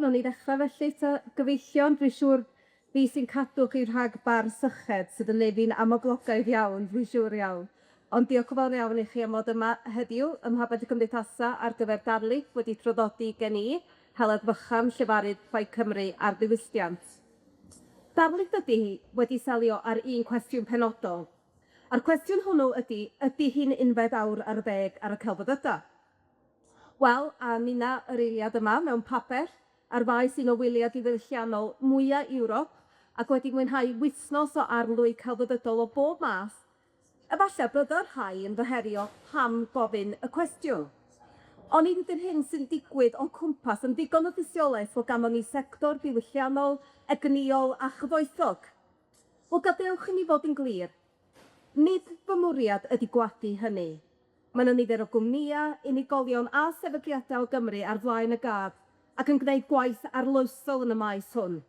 Nawn ni ddechrau felly, ta gyfeillion, dwi'n siŵr fi sy'n cadw chi rhag bar syched sydd yn nefyn amoblogaidd iawn, dwi'n siŵr iawn. Ond diolch yn fawr iawn i chi am fod yma heddiw ym Mhabed y Cymdeithasa ar gyfer Darlith wedi traddodi gen i, Heledd Fychan, llefarydd Plaid Cymru a'r diwylliant. Darlith ydy hi wedi selio ar un cwestiwn penodol. A'r cwestiwn hwnnw ydy hi'n unfed awr ar ddeg ar y celfyddyda? Wel, a nina yr eiliad yma mewn papur ar faes un o wyliau diwylliannol mwyaf Ewrop ac wedi mwynhau wythnos o arlwy celfyddydol o bob math, efallai byddai'r rhai yn ddyherio pam gofyn y cwestiwn. Ond nid ydy'r hyn sy'n digwydd o'n cwmpas yn ddigon o dystiolaeth fod ganddo ni sector diwylliannol, egnïol a chyfoethog. Wel, gadewch i ni fod yn glir. Nid fy mwriad ydy gwadu hynny. Mae yna nifer o gwmnïau, unigolion a sefydliadau o Gymru ar flaen y gad ac yn gwneud gwaith arloesol yn y maes hwn.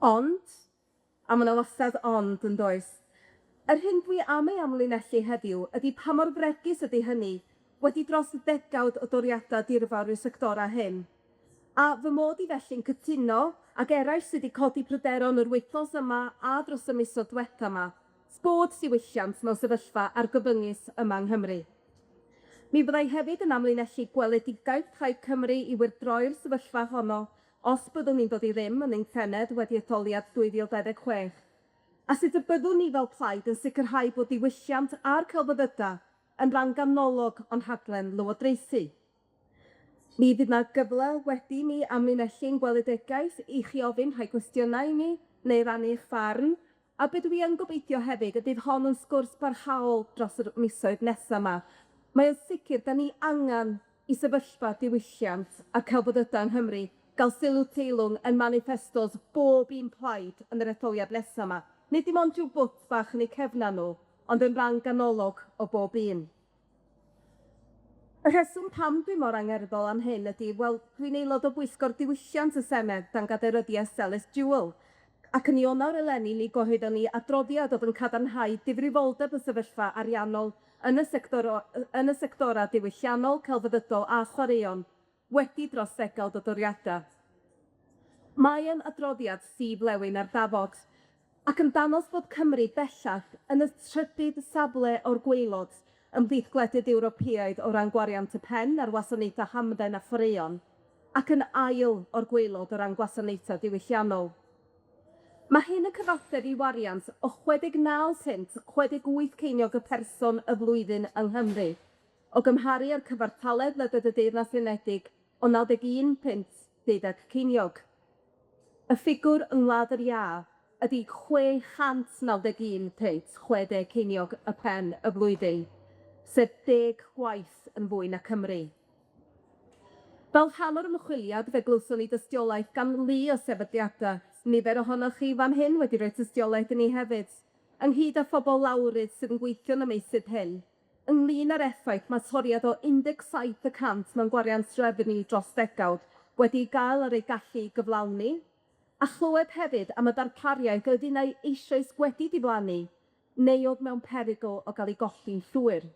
Ond, a mae yna wastad ond yn does, yr hyn dwi am ei amlinellu heddiw ydy pa mor fregus ydy hynny wedi dros ddegawd o doriadau dirfawr i'r sectorau hyn. A fy mod i felly'n cytuno ac eraill sydd wedi codi pryderon yr wythnos yma a dros y misoedd diwetha yma, bod diwylliant mewn sefyllfa argyfyngus yma yng Nghymru. Mi byddai hefyd yn amlinellu gweledigaeth Plaid Cymru i wirdroi'r sefyllfa honno os byddwn ni'n dod i ddim yn ein Senedd wedi etholiad 2026. A sut y byddwn ni fel Plaid yn sicrhau bod diwylliant a'r celfyddyda yn ran ganolog o'n rhaglen lywodraethu. Mi fydd yna gyfle wedi mi amlinellu'n gweledigaeth i chi ofyn rhai cwestiynau i mi neu rannu eich farn, a beth dwi yn gobeithio hefyd ydydd hon yn sgwrs barhaol dros y misoedd nesaf yma. Mae yn sicr da ni angen i sefyllfa diwylliant a celfyddyda yng Nghymru gael sylw teilwng yn manifestos bob un plaid yn yr etholiad nesaf yma. Nid dim ond rhyw bwt bach yn eu cefna nhw, ond yn ran ganolog o bob un. Y rheswm pam dwi mor angerddol am hyn ydy, wel, dwi'n aelod o bwyllgor diwylliant y Senedd dan gaderyddiaeth Selys Jewel, ac yn Ionawr eleni ni gyhoeddon ni adroddiad oedd yn cadarnhau difrifoldeb y sefyllfa ariannol yn y sectora diwylliannol, celfyddydol a chwaraeon wedi dros ddegawd o doriadau. Mae yn adroddiad sif-lewin ar ddafod, ac yn danos bod Cymru bellach yn y trydydd safle o'r gwaelod ymhlith gwledydd Ewropeaidd o ran gwariant y pen a'r wasanaethau hamdden a chwaraeon, ac yn ail o'r gwaelod o ran gwasanaethau diwylliannol. Mae hyn yn cyfateb i wariant o 69.68 ceiniog y person y flwyddyn yng Nghymru, o gymharu â'r cyfartaledd ledled y Deyrnas Unedig o 91.12 ceiniog. Y ffigwr yng Ngwlad yr Iâ ydy 691.60 ceiniog y pen y flwyddyn, sef 10 gwaith yn fwy na Cymru. Fel rhan o'r ymchwiliad, fe glwson ni dystiolaeth gan lu o sefydliadau. Nifer ohonoch chi fan hyn wedi rhoi tystiolaeth i ni hefyd, ynghyd â phobol lawrydd sydd yn gweithio yn y meysydd hyn, ynglŷn â'r effaith mae toriad o 17% mewn gwariant trefnu dros ddegawd wedi gael ar ei gallu gyflawni, a chlywed hefyd am y darpariaeth oedd unau eisoes wedi diflannu, neu oedd mewn perygl o gael ei golli'n llwyr.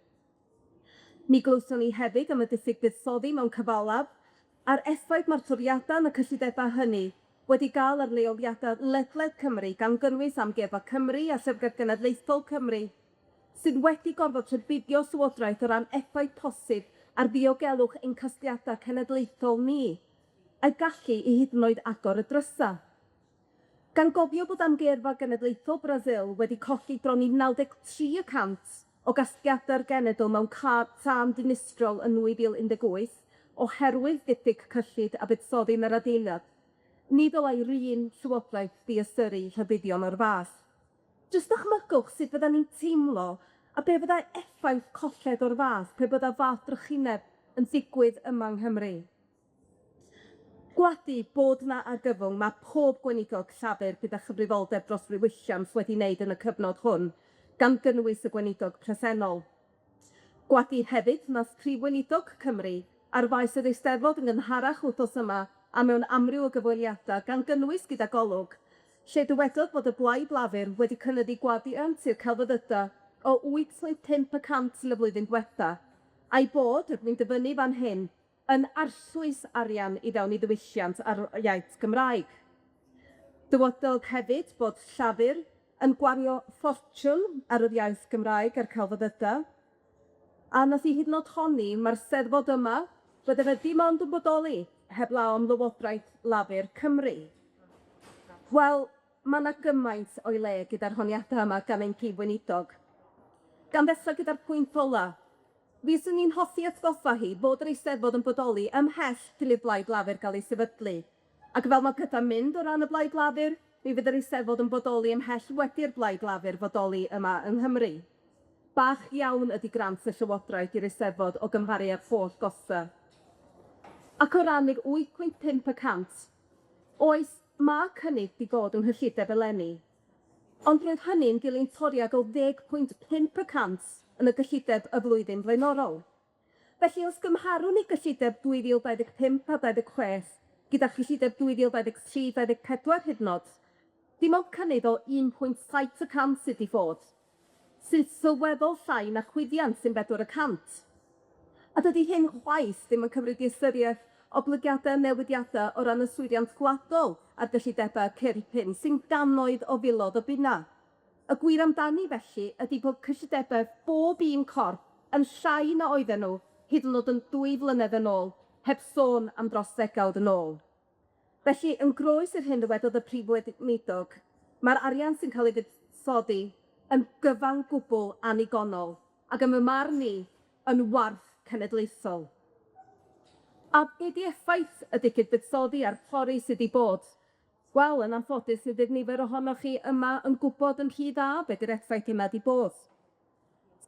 Mi glwson ni hefyd am y diffyg buddsoddi mewn cyfalaf, a'r effaith mae'r toriadau yn y cyllidebau hynny wedi gael ar leoliadau ledled Cymru gan gynnwys Amgueddfa Cymru a Llyfrgell Genedlaethol Cymru, sydd wedi gorfod rhybuddio llywodraeth o ran effaith posib ar ddiogelwch ein casgliadau cenedlaethol ni, a'i gallu i hyd yn oed agor y drysa. Gan gofio bod Amgueddfa Genedlaethol Brasil wedi colli bron i 93% o gasgliadau'r genedl mewn tân dinistrol yn 2018 oherwydd diffyg cyllid a buddsoddi yn yr adeilad, ni ddylai'r un llywodraeth ddiystyru rhybuddion o'r fath. Jyst dychmygwch sut fyddan ni'n teimlo a be fyddai effaith colled o'r fath pe bydda fath drychineb yn ddigwydd yma yng Nghymru. Gwadu bod na argyfwng mae pob gweinidog llafur gyda chyfrifoldeb dros ddiwylliant wedi wneud yn y cyfnod hwn, gan gynnwys y gweinidog presennol. Gwadu hefyd nath Prif Weinidog Cymru ar faes yr Eisteddfod yn gynharach wythnos yma a mewn amryw o gyfweliadau gan gynnwys gyda golwg, lle dywedodd bod y Blaid Lafur wedi cynyddu gwadiant i'r celfyddydau o 8.5% yn y flwyddyn diwetha, a'i bod, rydyn ni'n dyfynnu fan hyn, yn arllwys arian i fewn i ddiwylliant ar iaith Gymraeg. Dywedodd hefyd bod Llafur yn gwario ffortiwn ar yr iaith Gymraeg a'r celfyddydau, a nath hi hyd yn o'd honni mae'r Steddfod yma bydde fe dim ond yn bodoli heblaw am lywodraeth Lafur Cymru. Wel, mae yna gymaint o'i le gyda'r honiadau yma gan ein cyd-weinidog. Gan ddechrau gyda'r pwynt ola, fyswn ni'n hoffi atgoffa hi bod yr Eisteddfod yn bodoli ymhell til i'r Blaid Lafur gael ei sefydlu. Ac fel mae gyda'n mynd o ran y Blaid Lafur, mi fydd yr Eisteddfod yn bodoli ymhell wedi'r Blaid Lafur fodoli yma yng Nghymru. Bach iawn ydy grant y Llywodraeth i'r Eisteddfod o gymharu â'r holl gosta. Ac o ran i'r 8.5%, oes mae cynnig di bod yng nghyllideb eleni, ond roedd hynny'n dilyn toriad o 10.5% yn y gyllideb y flwyddyn blaenorol. Felly, os gymharwn ni gyllideb 2025 a 26 gyda chyllideb 2023-24 hyd yn o'd, dim ond cynnydd o 1.7% sydd i fod, sydd sylweddol llai na chwyddiant sy'n 4%. A dydy hyn chwaith ddim yn cymryd i ystyried oblygiadau newidiadau o ran yswiriant gwladol ar gyllidebau cyrpin sy'n gannoedd o filoedd o bunna. Y gwir amdani felly ydy bod cyllidebau bob un corff yn llai na oedden nhw hyd yn oed yn 2 flynedd yn ôl, heb sôn am dros ddegawd yn ôl. Felly, yn groes i'r hyn dywedodd y prif weinidog, mae'r arian sy'n cael ei fuddsoddi yn gyfan gwbl anigonol, ac yn fy marn ni, yn warth cenedlaethol. A beth i effaith y dicid fuddsoddi a'r pori sydd wedi bod? Wel, yn anffodus sydd i'r nifer ohonoch chi yma yn gwybod yn rhy dda beth yw'r effaith yma wedi bod.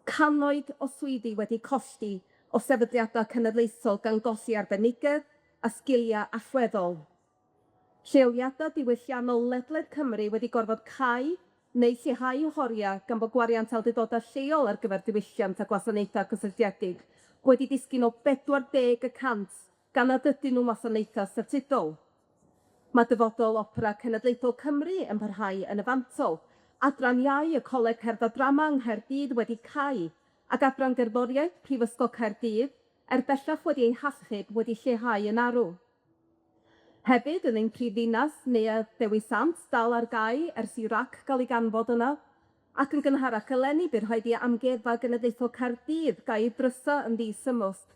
Cannoedd o swyddi wedi colli o sefydliadau cenedlaethol gan golli arbenigedd a sgiliau allweddol. Lleoliadau diwylliannol ledled Cymru wedi gorfod cau neu lleihau ohoriau gan bod gwariant awdurdodau lleol ar gyfer diwylliant a gwasanaethau cysylltiedig wedi disgyn o 40% gan nad ydyn nhw'n wasanaethau statudol. Mae dyfodol Opera Cenedlaethol Cymru yn parhau yn y fantol. Adran iau y Coleg Cerdd a Drama yng Nghaerdydd wedi cau, ac Adran Gerddoriaeth Prifysgol Caerdydd, bellach wedi ei hachub wedi lleihau yn arw. Hefyd, yn ein prifddinas, Neuadd Dewi Sant dal ar gau ers i rac gael ei ganfod yna, ac yn gynharach eleni bydd rhaid i amgueddfa genedlaethol Caerdydd gael ei drysa yn ddi-symwst.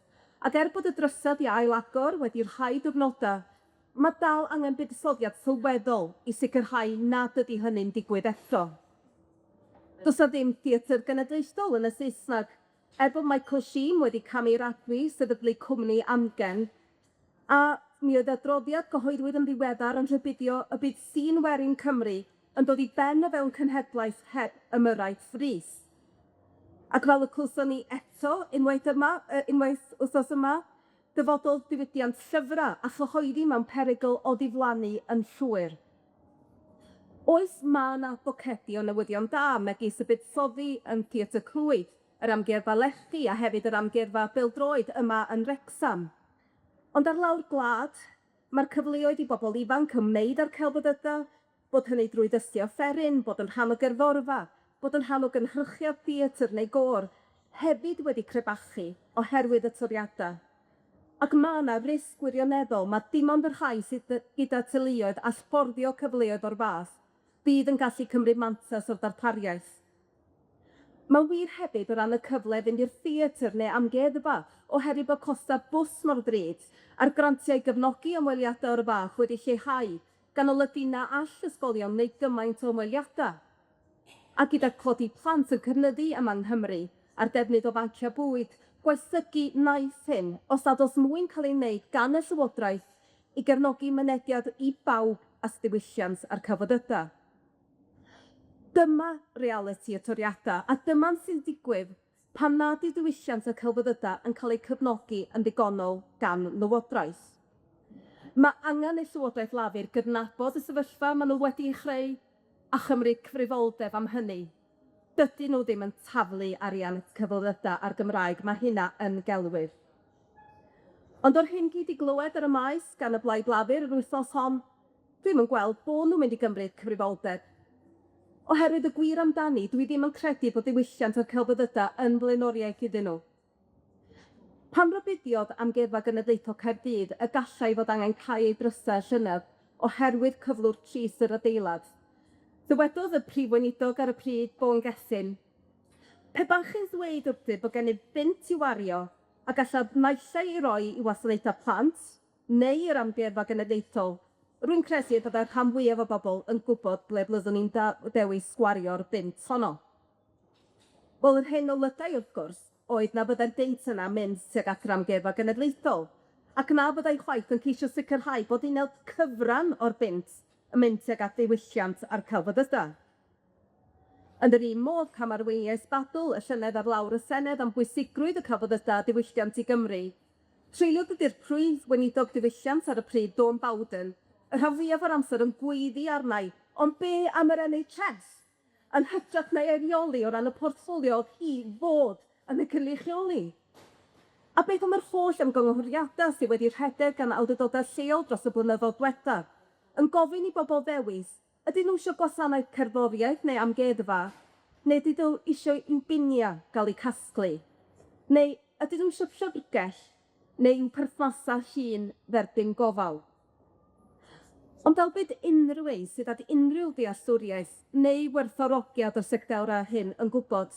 Ac bod y drysad i ail-agor wedi rhai diwrnodau, mae dal angen buddsoddiad sylweddol i sicrhau nad ydy hynny'n digwydd eto. Does ddim theatr genedlaethol yn y Saesneg, bod Michael Sheen wedi cameuradwy sefydlu cwmni amgen, a mi oedd adroddiad gyhoeddwyd yn ddiweddar yn rhybuddio y bydd sîn Werin Cymru yn dod i ben o fewn cenhedlaeth heb ymyrraeth frys. Ac fel y clwson ni eto unwaith wythnos yma, dyfodol diwydiant llyfrau a chyhoeddi mewn perygl o ddiflannu yn llwyr. Oes mae yna bocedi o newyddion da megis y buddsoddi yn Theatr Clwyd, yr amgueddfa lechi a hefyd yr amgueddfa bêl-droed yma yn Wrecsam. Ond ar lawr gwlad, mae'r cyfleoedd i bobl ifanc ymwneud â'r celfyddydau, bod hynny drwy dystio offeryn, bod yn rhan o gerddorfa, bod yn rhan o gynhyrchiad theatr neu gôr, hefyd wedi crebachu oherwydd y toriadau. Ac mae yna risg gwirioneddol, mae dim ond yr rhai sydd gyda teuluoedd a sborddio cyfleoedd o'r fath bydd yn gallu cymryd mantais o'r darpariaeth. Mae'n wir hefyd o ran y cyfle fynd i'r theatr neu amgueddfa oherwydd bod costa bws mor drud a'r grantiau gefnogi ymweliadau o'r fath wedi lleihau gan olygu na all ysgolion wneud gymaint o ymweliadau. A gyda codi plant yn cynyddu yma yng Nghymru a'r defnydd o fancia bwyd, gwaethygu naeth hyn os nad oes mwyn cael ei wneud gan y Llywodraeth i gefnogi mynediad i bawb at ddiwylliant a'r cyfodydau. Dyma realiti y toriadau, a dyma'n sy'n digwydd pan nad yw diwylliant y celfyddydau yn cael ei cyfnogi yn ddigonol gan Lywodraeth. Mae angen i Llywodraeth Lafur gydnabod y sefyllfa maen nhw wedi ei chreu a chymryd cyfrifoldeb am hynny. Dydyn nhw ddim yn taflu arian cyfyddydau ar Gymraeg, mae hynna yn gelwydd. Ond o'r hyn gyd i glywed ar y maes gan y Blaid Lafur yr wythnos hon, dwi'm yn gweld bod nhw'n mynd i gymryd cyfrifoldeb. Oherwydd y gwir amdani, dwi ddim yn credu bod diwylliant o'r celfyddydau yn blaenoriaeth iddyn nhw. Pan rybudiodd Amgueddfa Genedlaethol Caerdydd y gallai fod angen cau ei drysau llynedd oherwydd cyflwr trist yr adeilad. Dywedodd y prif weinidog ar y pryd Bo'n Gethin, pe bach chi'n ddweud wrthyr bod gennyf bunt i wario a gallaf naill ei roi i wasanaethau plant neu i'r Amgueddfa Genedlaethol, rwy'n credu y byddai'r rhan fwyaf o bobl yn gwybod ble byddwn ni'n dewis gwario'r bunt honno. Wel, yr hyn olygau, wrth gwrs, oedd na byddai'r bunt yna mynd tuag at yr Amgueddfa Genedlaethol, ac na byddai chwaith yn ceisio sicrhau bod uned cyfran o'r bunt yn mynd tuag at ddiwylliant ar celfyddydau. Yn yr un modd cam arweiniau ysbadl y llynedd ar lawr y Senedd am bwysigrwydd y celfyddydau diwylliant i Gymru, treuliodd ydy'r prwydd weinidog diwylliant ar y pryd Dawn Bawden, y rhan fwyaf o'r amser yn gweiddi arnau, ond be am yr NHS? Yn hytrach neu eirioli o ran y portffolio hi fod yn y cynrychioli. A beth am yr holl ymgynghoriadau sydd wedi'i rhedeg gan awdurdodau lleol dros y blynyddoedd diwethaf, yn gofyn i bobl ddewis, ydyn nhw eisiau gwasanaeth cerddoriaeth neu amgueddfa, neu ydyn nhw eisiau i'w binia gael eu casglu, neu ydyn nhw eisiau llyfrgell, neu i'w perthnasau llun dderbyn gofal. Ond fel bydd unrhyw un sydd â unrhyw ddealltwriaeth neu werthfawrogiad o'r sectorau hyn yn gwybod,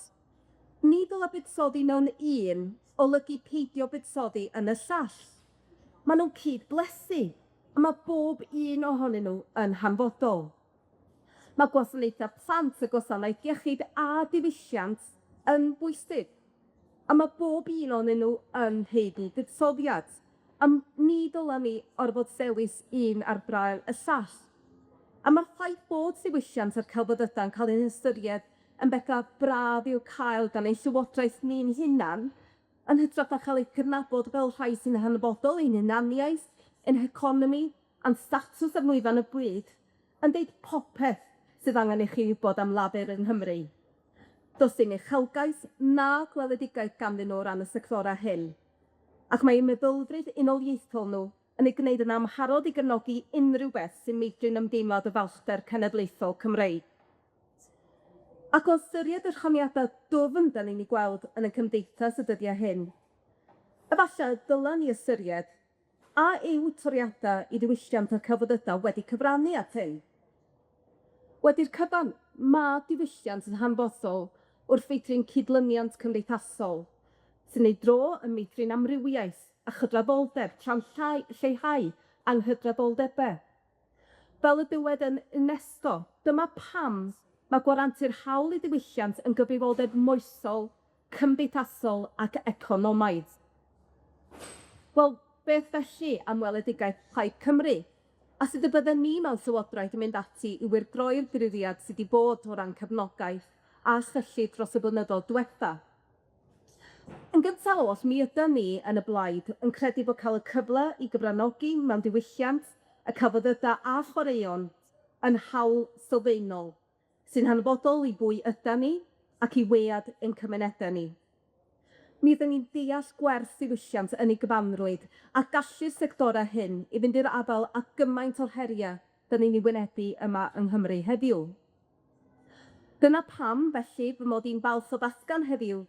ni dylai buddsoddi mewn un olygu peidio buddsoddi yn y llall. Maen nhw'n cyd-blesu, a mae bob un ohonyn nhw yn hanfodol. Mae gwasanaethau plant y gwasanaeth iechyd a diwylliant yn bwysig, a mae bob un ohonyn nhw yn heiddi buddsoddiad. Am ni dyla ni orfod sewis un ar brail y llall. A mae'r ffaith bod diwylliant a'r celfyddydau'n cael ei ystyried yn bethau braf i'w cael gan ein llywodraeth ni'n hunan, yn hytrach na chael eu cydnabod fel rhai sy'n hanfodol ein hunaniaeth, ein heconomi, a'n statws ar lwyfan y bwyd, yn deud popeth sydd angen i chi wybod am lafur yng Nghymru. Does dim uchelgais na gweledigaeth ganddyn nhw o ran y sectorau hyn. Ac mae eu meddylfryd unoliaethol nhw yn ei gwneud yn amharod i gefnogi unrhyw beth sy'n meithrin ymdeimlad y falchder cenedlaethol Cymreig. Ac o ystyried yr honiadau dwfn dyn ni'n ei gweld yn y cymdeithas y dyddiau hyn, efallai dyla ni ystyried a yw toriadau i diwylliant o'r celfyddydau wedi cyfrannu at hyn. Wedi'r cyfan, mae diwylliant yn hanfodol wrth feithrin cydlyniant cymdeithasol, sy'n ei dro yn meithrin amrywiaeth a chydraddoldeb tra'n lleihau anghydraddoldebau. Fel y dywed yn UNESCO, dyma pam mae gwarantu'r hawl i diwylliant yn gyfrifoldeb moesol, cymdeithasol ac economaidd. Wel, beth felly am weledigaeth Plaid Cymru? A sut y bydden ni mewn llywodraeth yn mynd ati i wirgroi'r digwyddiad sydd wedi bod o ran cefnogaeth a syllid dros y blynyddoedd diwethaf? Yn gyntaf oll, mi ydyn ni yn y blaid yn credu bod cael y cyfle i gyfranogi mewn diwylliant, y celfyddydau a chwaraeon yn hawl sylfaenol, sy'n hanfodol i bwy ydyn ni ac i wead ein cymunedau ni. Mi ydyn ni'n deall gwerth diwylliant yn ei gyfanrwydd a gallu'r sectorau hyn i fynd i'r afel a gymaint o'r heriau dyn ni'n ei wynebu yma yng Nghymru heddiw. Dyna pam, felly, fy mod i'n falch o ddatgan heddiw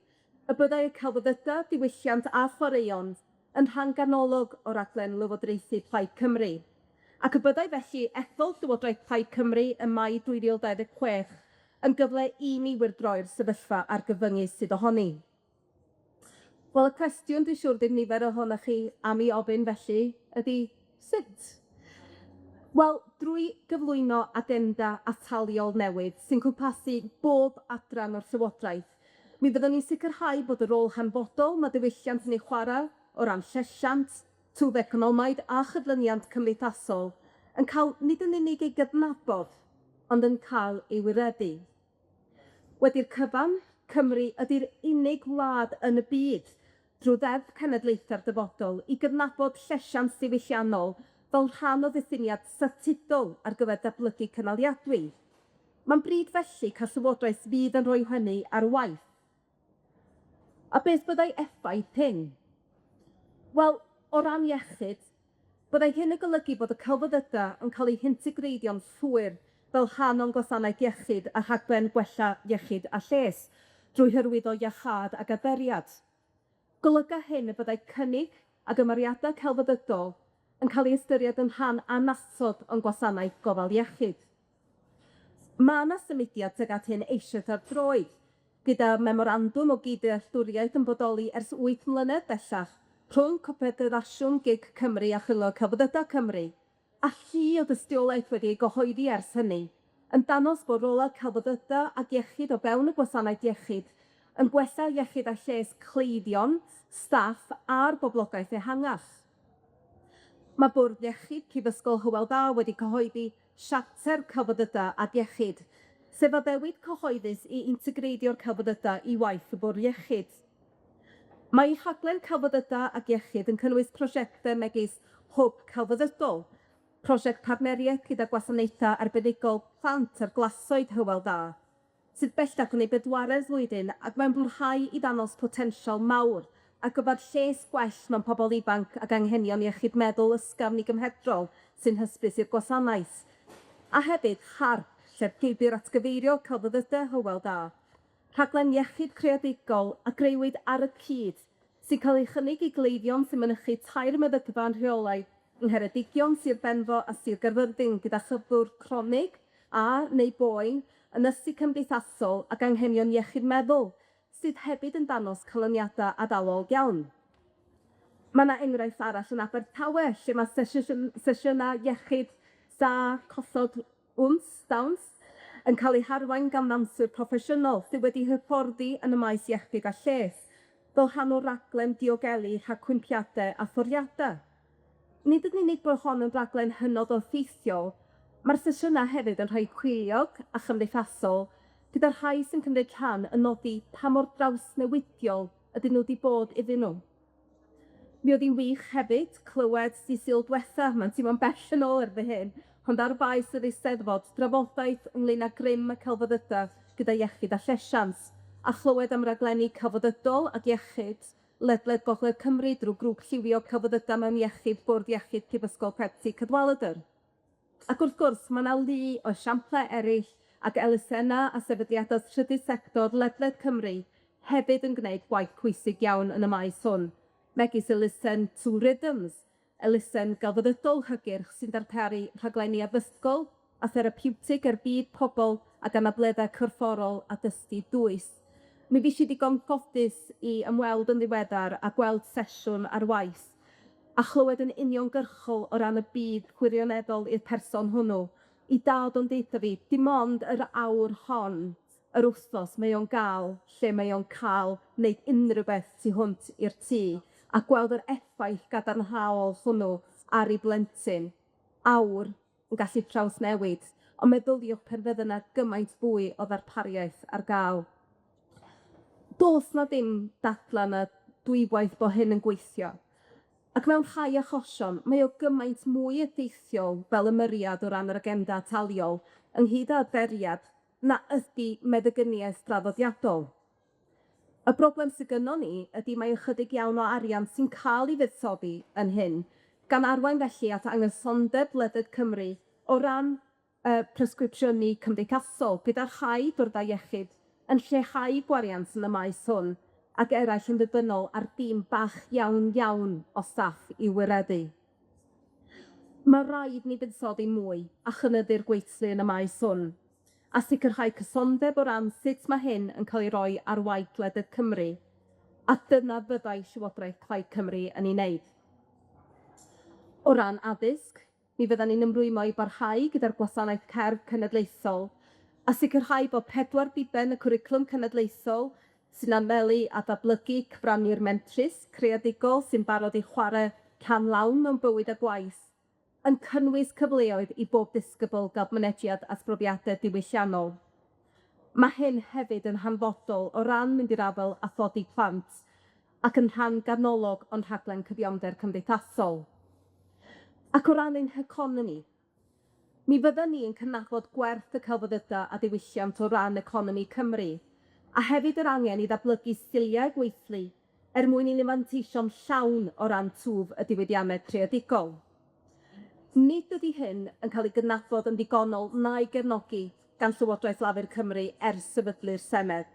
y byddai y celfyddydau, diwylliant a chwaraeon yn rhan ganolog o raglen lywodraethu Plaid Cymru, ac y byddai felly ethol Llywodraeth Plaid Cymru ym Mai 2026 yn gyfle i ni wirdroi'r sefyllfa argyfyngu sydd ohoni. Wel, y cwestiwn dwi'n siŵr dydd nifer ohonoch chi am ei ofyn felly ydy sut? Wel, drwy gyflwyno agenda ataliol newydd sy'n cwmpasu bob adran o'r llywodraeth, mi fyddwn ni'n sicrhau bod y rôl hanfodol mae diwylliant yn ei chwarae o ran llesiant, twf economaidd a chydlyniant cymdeithasol yn cael nid yn unig ei gydnabod, ond yn cael ei wireddu. Wedi'r cyfan, Cymru ydy'r unig wlad yn y byd drwy ddeddf cenedlaethau'r dyfodol i gydnabod llesiant diwylliannol fel rhan o ddiffiniad statudol ar gyfer datblygu cynaliadwy. Mae'n bryd felly cael llywodraeth fydd yn rhoi hynny ar waith. A beth byddai effaith hyn? Wel, o ran iechyd, byddai hyn yn golygu bod y celfyddydau yn cael eu hintegreidio'n llwyr fel rhan o'n gwasanaeth iechyd a rhaglen gwella iechyd a lles, drwy hyrwyddo iachad ac adderiad. Golyga hyn y byddai cynnig a gymeriadau celfyddydol yn cael ei ystyried yn rhan annasod o'n gwasanaeth gofal iechyd. Mae yna symudiad tuag at hyn eisoes ar droed, gyda memorandwm o gyd-dealltwriaeth yn bodoli ers 8 mlynedd bellach rhwng Confederasiwn Gig Cymru a Chwylo Celfyddydau Cymru, a llu o dystiolaeth wedi ei gyhoeddi ers hynny, yn danos bod rolau celfyddydau ac iechyd o fewn y gwasanaeth iechyd yn gwella iechyd a lles cleifion, staff a'r boblogaeth ehangach. Mae Bwrdd Iechyd Prifysgol Hywel Dda wedi cyhoeddi Siarter Celfyddydau ac Iechyd, sef addewid cyhoeddus i integreidio'r celfyddydau i waith y Bwrdd Iechyd. Mae rhaglen celfyddydau ac iechyd yn cynnwys prosiectau megis hwb celfyddydol, prosiect partneriaeth gyda gwasanaethau arbenigol plant ar glasoed Hywel Dda, sydd bellach yn ei bedwaredd flwyddyn ac mae'n bwrhau i ddangos potensial mawr ar gyfer lles gwell mewn pobol ifanc ac anghenion iechyd meddwl ysgafn i gymhedrol sy'n hysbys i'r gwasanaeth. A hefyd HARP, sef Llwybr Atgyfeirio Celfyddydau Hywel Dda, rhaglen iechyd creadigol a greuwyd ar y cyd, sy'n cael ei chynnig i gleifion sy'n mynychu 3 meddygfa'n rheolau yng Ngheredigion, Sir Benfro a Sir Gaerfyrddin gyda chyfwr cronig a neu boen, ynysu cymdeithasol ac anghenion iechyd meddwl, sydd hefyd yn danos canlyniadau addalol iawn. Mae yna enghraifft arall yn Abertawe, lle mae sesiynau iechyd da collod dawns yn cael eu harwain gan nanswyr proffesiynol sydd wedi hyfforddi yn y maes iechyd a lles, fel rhan o raglen diogelu rhag cwympiadau a fforiadau. Nid yn unig bod hon yn raglen hynod o effeithiol, mae'r sesiynau hefyd yn rhoi chwiliog a chymdeithasol, gyda'r rhai sy'n cymryd rhan yn nodi pa mor drawsnewidiol ydyn nhw wedi bod iddyn nhw. Mi oedd hi'n wych hefyd clywed Sul diwetha, mae'n teimlo'n bell yn ôl erbyn hyn, ond ar faes yr Eisteddfod, drafodaeth ynglŷn â grym y celfyddydau gyda iechyd a llesiant, a chlywed am raglenni celfyddydol ac iechyd, ledled Gogledd Cymru drwy grŵp lliwio celfyddydau mewn iechyd Bwrdd Iechyd Prifysgol Pepsi Cadwaladr. Ac wrth gwrs, mae yna lu o esiamplau eraill ac elusennau a sefydliadau trydydd sector ledled Cymru hefyd yn gwneud gwaith pwysig iawn yn y maes hwn, megis elusen Tourisms, elusen gelfyddydol hygyrch sy'n darparu rhaglenni addysgol a therapiwtig ar byd pobl ac anableddau corfforol a dysgu dwys. Mi fues i digon ffodus i ymweld yn ddiweddar a gweld sesiwn ar waith, a chlywed yn uniongyrchol o ran y byd gwirioneddol i'r person hwnnw, i dad o'n deitha fi, dim ond yr awr hon, yr wthnos mae o'n gael, lle mae o'n cael wneud unrhyw beth tu hwnt i'r tŷ, a gweld yr effaith gadarnhaol hwnnw ar ei blentyn. Awr yn gallu trawsnewid, ond meddyliwch pen fydde yna gymaint fwy o ddarpariaeth ar gael. Do's na ddim dadla na dwywaith bod hyn yn gweithio. Ac mewn rhai achosion, mae o gymaint mwy effeithiol fel ymyriad o ran yr agenda taliol ynghyd â dderiad na ydi meddygyniaeth draddodiadol. Y broblem sydd gynnon ni ydy mae ychydig iawn o arian sy'n cael ei fuddsoddi yn hyn, gan arwain felly at angysondeb ledled Cymru o ran presgripsiynnu cymdeithasol gyda rhai bwrddau iechyd yn lleihau gwariant yn y maes hwn, ac eraill yn ddibynnol ar dîm bach iawn o staff i wireddu. Mae raid ni fuddsoddi mwy a chynyddu'r gweithlu yn y maes hwn, a sicrhau cysondeb o ran sut mae hyn yn cael ei roi ar waith ledled Cymru, a dyna fyddai Llywodraeth Plaid Cymru yn ei wneud. O ran addysg, mi fyddan ni'n ymrwymo i barhau gyda'r gwasanaeth cerdd cenedlaethol, a sicrhau bod 4 biben y cwricwlwm cenedlaethol sy'n anelu a datblygu cyfrannu'r mentrus creadigol sy'n barod i chwarae rhan lawn mewn bywyd a gwaith, yn cynnwys cyfleoedd i bob disgybl gael mynediad at brofiadau diwylliannol. Mae hyn hefyd yn hanfodol o ran mynd i'r afel a thodi plant, ac yn rhan ganolog o'n rhaglen cyfiawnder cymdeithasol. Ac o ran ein heconomi, mi fyddan ni yn cynafod gwerth y celfyddydau a diwylliant o ran economi Cymru, a hefyd yr angen i ddatblygu sgiliau gweithlu mwyn i ni manteision llawn o ran twf y diwydiannau creadigol. Nid ydy hyn yn cael ei gydnabod yn ddigonol na'i gefnogi gan Llywodraeth Lafur Cymru ers sefydlu'r Senedd.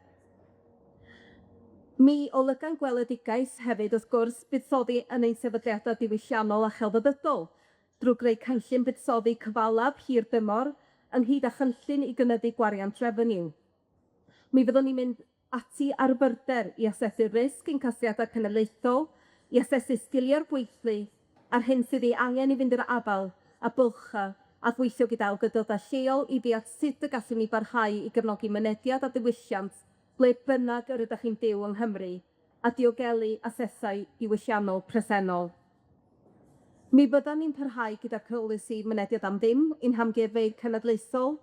Mi olygan gweledigaeth hefyd, wrth gwrs, buddsoddi yn ein sefydliadau diwylliannol a chelfyddydol, drwy greu cynllun buddsoddi cyfalaf hir dymor ynghyd â chynllun i gynyddu gwariant refeniw. Mi fyddwn ni'n mynd ati ar fyrder i asesu risg ein casgliadau cenedlaethol, i asesu sgilio'r gweithlu, a'r hyn sydd ei angen i fynd i'r afal, a bylcha, a gweithio gyda awdurdodau lleol i ddeall sut y gallwn ni barhau i gefnogi mynediad a diwylliant ble bynnag yr ydych chi'n byw yng Nghymru, a diogelu asesau diwylliannol presennol. Mi byddan ni'n parhau gyda polisi mynediad am ddim i'n hamgueddfeydd cenedlaethol,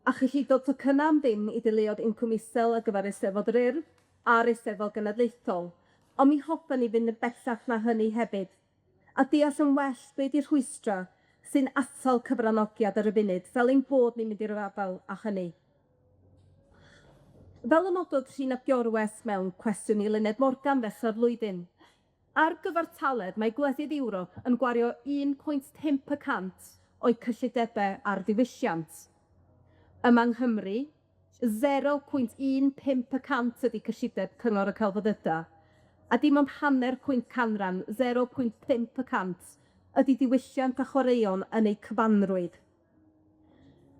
a chyllidod tocynna am ddim i deuluodd incwm isel ar gyfer Eisteddfod yr Urdd a'r Eisteddfod Genedlaethol, ond mi hoffwn ni fynd yn bellach na hynny hefyd, a deall yn well be 'di'r rhwystra sy'n atal cyfranogiad ar y funud, fel ein bod ni'n mynd i'r afal â hynny. Fel y nododd Rhun ap Iorwes mewn cwestiwn i Luned Morgan ddechrau'r flwyddyn, ar gyfartaledd mae gwledydd Ewrop yn gwario 1.5% o'i cyllidebau ar diwylliant. Yma yng Nghymru, 0.15% ydi cyllideb Cyngor y Celfyddydau, a dim ond hanner pwynt canran, 0.5%, ydi diwylliant a chwaraeon yn eu cyfanrwydd.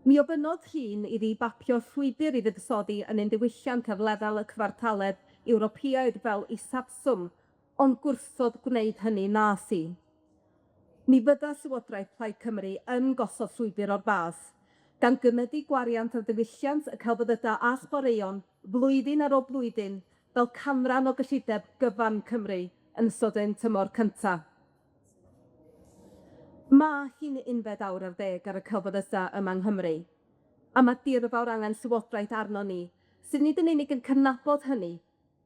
Mi ofynodd Rhun iddi bapio llwybr i ddisoddi yn ein diwylliant ar lefel y cyfartaledd Ewropeaidd fel isafswm, ond gwrthod gwneud hynny nas i. Mi fydda Llywodraeth Plaid Cymru yn gosod llwybr o'r fath, gan gynyddu gwariant ar ddiwylliant y celfyddydau a chwaraeon flwyddyn ar ôl blwyddyn fel canran o gyllideb gyfan Cymru yn ystod ein tymor cynta. Ma' hi'n unfed awr ar ddeg ar y celfyddydau yma yng Nghymru, a mae dirfawr angen llywodraeth arno ni, sydd nid yn unig yn cynabod hynny,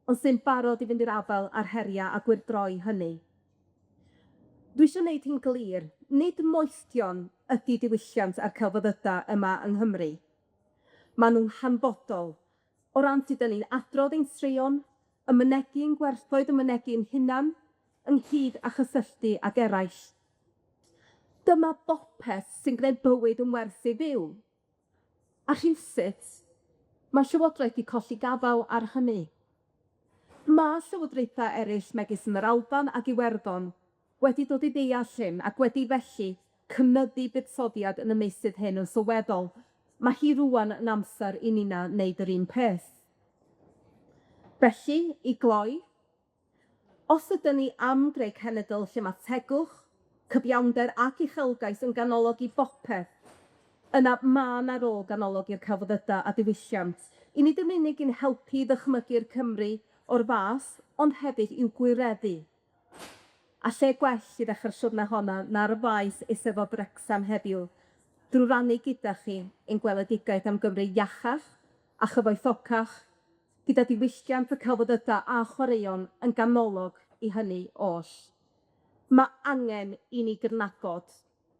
ond sy'n barod i fynd i'r afel a'r heria a gwyrdroi hynny. Dwi eisiau wneud hi'n glir, nid moethlion ydi diwylliant a'r celfyddydau yma yng Nghymru. Maen nhw'n hanfodol, o ran sut 'dyn ni'n adrodd ein straeon, ymynegu ein gwerthoedd ymynegu ein hunan, ynghyd a chysylltu ag eraill. Dyma bopeth sy'n gwneud bywyd yn werth ei fyw. A rhywsut, mae Llywodraeth wedi colli gafal ar hynny. Mae llywodraethau eraill megis yn yr Alban ac Iwerddon wedi dod i ddeall hyn ac wedi felly cynyddu buddsoddiad yn y meysydd hyn yn sylweddol. Mae hi rŵan yn amser i ni'na wneud yr un peth. Felly, i gloi, os ydyn ni am greu cenedl lle mae tegwch, cyfiawnder ac uchelgais yn ganolog i bopeth, yna ma'n ar ôl ganolog i'r celfyddydau a diwylliant. I ni ddim unig yn helpu ddychmygu'r Cymru o'r fath, ond hefyd i'w gwireddu. A lle gwell i ddechrau'r siwrne honna na'r faes Eisteddfod Wrecsam heddiw, drwy rannu gyda chi ein gweledigaeth am Gymru iachach a chyfoethocach, gyda diwylliant y celfyddydau a chwaraeon yn ganolog i hynny oll. Mae angen i ni gydnabod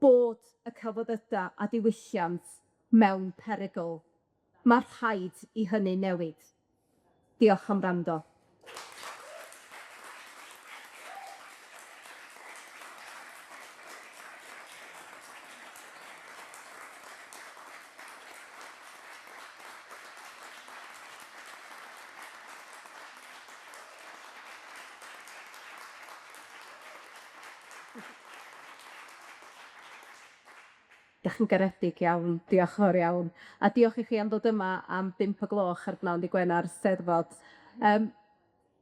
bod y celfyddydau a diwylliant mewn perygl. Mae rhaid i hynny newid. Diolch am wrando. Diolch yn garedig iawn, diolch yn fawr iawn. A diolch i chi am ddod yma am 5 o'r gloch ar bnawn dy' Gwener Steddfod.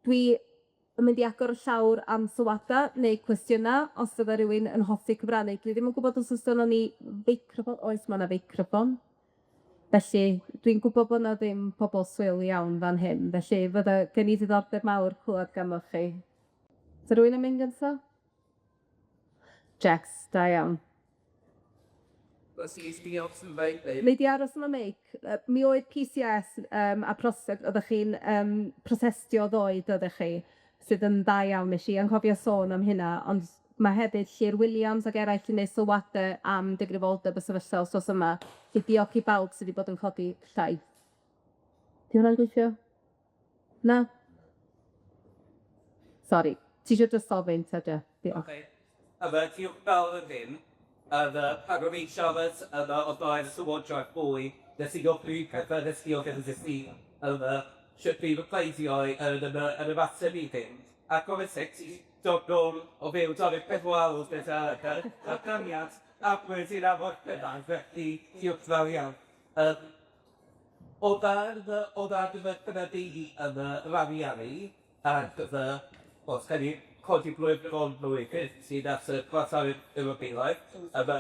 Dwi yn mynd i agor y llawr am sylwada neu cwestiynau, os yna rywun yn hoffi cyfrannu. Dwi ddim yn gwybod os oes gynnon ni feicroffon. Oes, ma' 'na feicroffon. Felly, dwi'n gwybod bod 'na ddim pobol swil iawn fan hyn. Felly, fydda gen i diddordeb mawr clwad ganddoch chi. Oes rywun yn mynd gynta? Jex, da iawn. Nei di aros am y meic. Mi oedd PCS a oeddech chi'n protestio ddoed, oeddech chi, sydd yn dda iawn. Nes i anghofio sôn am hynna, ond mae hefyd Lle'r Williams ac eraill yn neud sylwadau am digrifoldeb y sefyllfa wsos yma. I diolch i bawb sydd wedi bod yn codi llaeth. Di hwnna'n gweithio? Na? Sori, ti eisiau just ofyn, ta Jeff? Diolch. Diolch fel yn hyn. Pagwyd siarad o blaen Llywodraeth fwy, nes i goffi pethau nes i o gyda si should be repleisio yn y fater i ddim. Ac gofyn sut i dod nôl o fyw Darlith pedwar wrth beth y ganiad a bwyd i'n afod pedwar, felly diolch fawr iawn. Oedd ar dyfyrdynadu yn y rariannu, ac os gen i codi blwydd o'n blwydd, sydd at y gwasanaeth Ewropeaidd,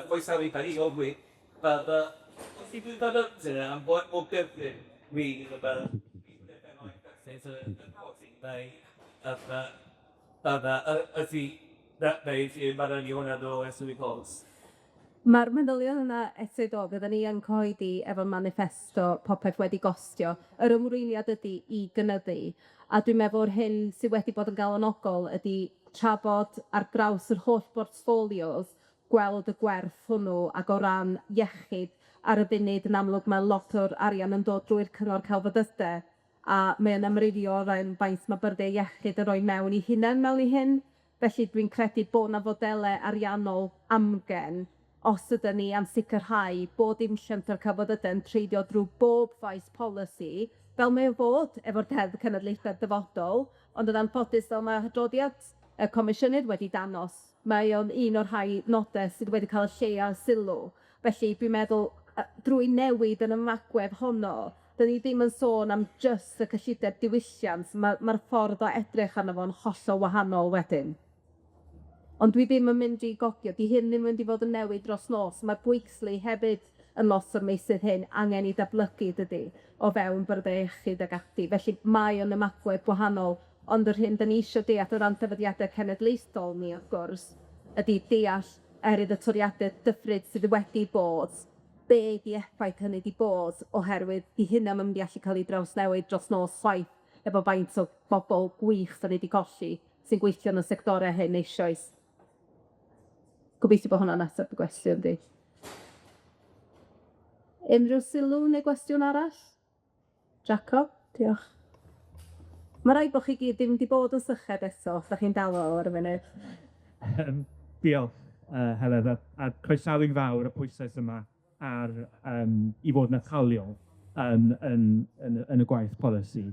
croesawu ben i o wyt, os i fynd yn ymwneud am bod o gyflym, wir Mae'r meddylion yna eto do, byddwn ni yn coedi efo manifesto popeth wedi gostio. Yr ymrwyniad ydy i gynyddu, a dwi'n meddwl hyn sydd wedi bod yn galonogol ydy trafod ar draws yr holl portfolios, gweld y gwerth hwnnw ac o ran iechyd ar y funud yn amlwg mae lot o'r arian yn dod drwy'r cyngor celfyddydau, a mae'n amrywio o ran faint mae byrdau iechyd yn rhoi mewn i hunain mewn i hyn. Felly dwi'n credu bod na fodelau ariannol amgen os ydyn ni am sicrhau bod dim siamter celfyddydau yn treidio drwy bob faes polisi, fel mae o fod efo'r deddf cenedlaethau'r dyfodol, ond yn anffodus fel mae hydroddiad y Comisiynydd wedi danos, mae o'n un o'r rhai nodau sydd wedi cael y lleia sylw. Felly dwi'n meddwl drwy newid yn y magwedd honno, dyn ni ddim yn sôn am just y cyllideb diwylliant, mae'r ffordd o edrych arno fo'n hollol wahanol wedyn. Ond dwi ddim yn mynd i gogio, di hyn ddim yn mynd i fod yn newid dros nos. Mae bwycslu hefyd yn los o'r meysydd hyn angen i datblygu dydy o fewn byrdau iechyd ag ati. Felly mae o'n ymagwedd gwahanol, ond yr hyn da ni eisiau deall o ran dyfyddiadau cenedlaethol ni, wrth gwrs, ydy deall erydd y toriadau dyffryd sydd wedi bod, be di effaith hynny di bod, oherwydd di hynna mynd i allu cael ei drawsnewid dros nos ffaith efo faint o bobl gwych da ni di colli sy'n gweithio yn y sectorau hyn eisoes. Gobeithio bod hwnna'n ateb y gwestiwn di. Unrhyw sylw neu gwestiwn arall? Jacob, diolch. Mae rhaid bod chi gyd ddim wedi bod yn syched eto, os da chi'n dal ar y funud. Diolch, Heledd, a croesawu'n fawr y pwyslais yma ar i fod yn etholiol yn y gwaith polisi.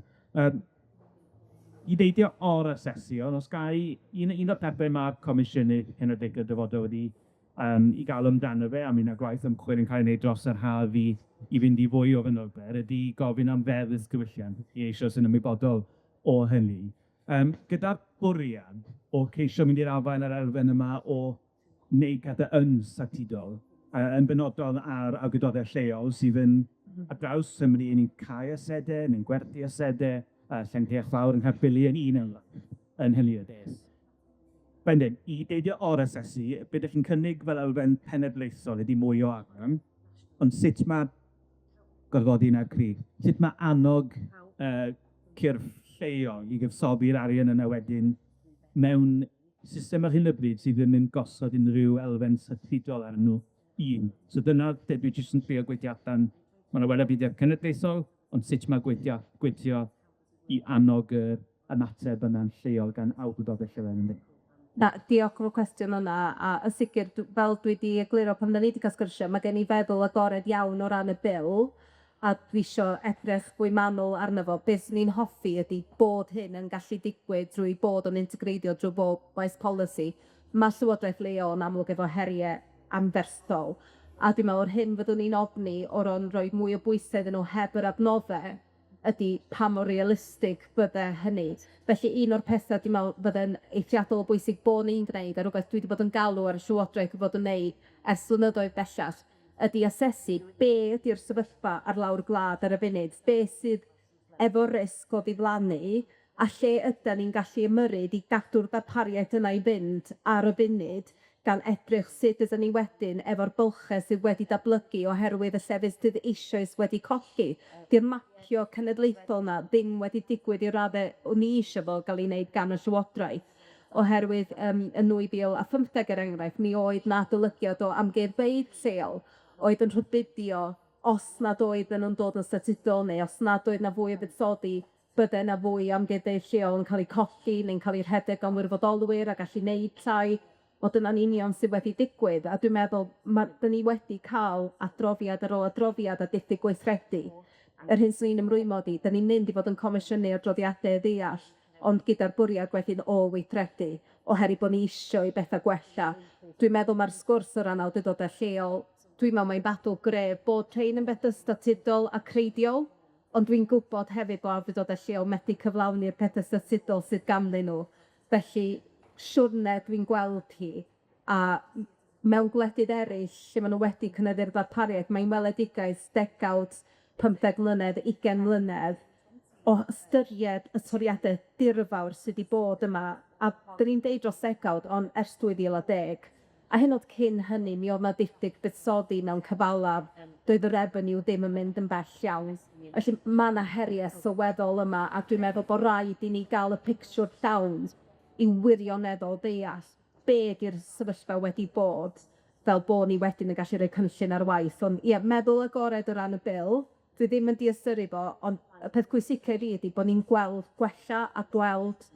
I ddeidio o'r asesio, os gai, un o'r pethau mae'r Comisiynydd Cenedlaethau'r Dyfodol wedi i gael amdano fe, a mynd â gwaith ymchwil yn cael ei wneud dros yr haf i fynd i fwy o fynolder, ydy gofyn am feddydd diwylliant i eisoes yn ymwybodol o hynny. Gyda'r bwriad o ceisio mynd i'r alfaen ar elfen yma o wneud gada yn statudol, yn benodol ar awdurdodau lleol sydd yn ar draws Cymru yn cau asedau, yn gwerthu asedau, Llendiach Fawr yng Nghaerffili yn un yn Heledd. Bendyn, i deidio o'r asesu, beth ydych chi'n cynnig fel elfen cenedlaethol ydy mwy o agam, ond sut mae gorfodi na'r cryf, sut mae annog cyrff lleol i gyfsobi'r arian yna wedyn mewn system ar hyn o bryd sydd yn gosod unrhyw elfen statudol arnyn nhw So dyna, dwi jyst yn trio gweithio allan, mae'n welebidiaeth cenedlaethol, ond sut mae gweithio i annog ymateb yna'n lleol gan awdurdodau lleol. Na, diolch o'r cwestiwn yna, a y sicr, fel dwi wedi egluro pan da ni wedi cael sgwrsio, mae gen i feddwl agored iawn o ran y bil, a dwi isio edrych fwy manwl arno fo. Beth ni'n hoffi ydy bod hyn yn gallu digwydd drwy bod o'n integreidio drwy bob maes polisi. Mae Llywodraeth leol yn amlwg efo heriau anferthol, a dwi'n meddwl o'r hyn fyddwn ni'n ofni o ran rhoi mwy o bwysau iddyn nhw heb yr adnoddau, ydy pa mor realistig bydde hynny. Felly un o'r pethau dwi'n meddwl bydde'n eithriadol o bwysig bod ni'n gwneud, a rhywbeth dwi wedi bod yn galw ar y Llywodraeth i fod yn neud ers blynyddoedd bellach, ydy asesu be ydy'r sefyllfa ar lawr gwlad ar y funud, be sydd efo risg o ddiflannu, a lle ydyn ni'n gallu ymyrryd i gadw'r darpariaeth yna i fynd ar y funud, gan edrych sut ydyn ni wedyn efo'r bylchau sydd wedi datblygu oherwydd y llefydd sydd eisoes wedi colli. Di'r mapio cenedlaethol yna ddim wedi digwydd i raddau o'n i eisiau fel gael ei wneud gan y Llywodraeth. Oherwydd yn 2015 er enghraifft, mi oedd na adolygiad o amgueddfeydd lleol oedd yn rhybudio os nad oedd nhw'n dod yn statudol neu os nad oedd na fwy o fuddsoddi, bydde na fwy o amgueddfeydd lleol yn cael eu colli neu'n cael eu rhedeg gan wirfoddolwyr a gallu wneud tai. Wel, dyna'n union sydd wedi digwydd, a dwi'n meddwl da ni wedi cael adroddiad ar ôl adroddiad a diffyg gweithredu. Yr hyn sy'n ni'n ymrwymo di, da ni'n mynd i fod yn comisiynu adroddiadau ddeall, ond gyda'r bwriad wedyn o weithredu, oherwydd bod ni isio i bethau gwella. Dwi'n meddwl mae'r sgwrs o ran awdurdodau lleol, dwi'n meddwl mae'n batl gref bod rhain yn bethau statudol a creidiol, ond dwi'n gwybod hefyd bod awdurdodau lleol methu cyflawni'r pethau statudol sydd ganddyn nhw. Felly, siwrne dwi'n gweld hi, a mewn gwledydd eraill lle maen nhw wedi cynyddu'r ddarpariaeth, mae'n weledigaeth degawd, 15 mlynedd, 20 mlynedd, o ystyried y toriadau dirfawr sydd wedi bod yma, a dyn ni'n deud dros degawd, ond ers 2010. A hyn oed cyn hynny, mi oedd 'na diffyg buddsoddi mewn cyfalaf, doedd y revenue ddim yn mynd yn bell iawn. Felly mae 'na heriau sylweddol yma, a dwi'n meddwl bod raid i ni gael y pictiwr llawn i wirioneddol ddeall be' 'di'r sefyllfa wedi bod, fel bod ni wedyn yn gallu rhoi cynllun ar waith. Ond ie, meddwl agored o ran y bil, dwi ddim yn diystyrru fo, ond y peth pwysica i fi ydi bod ni'n gweld gwella a gweld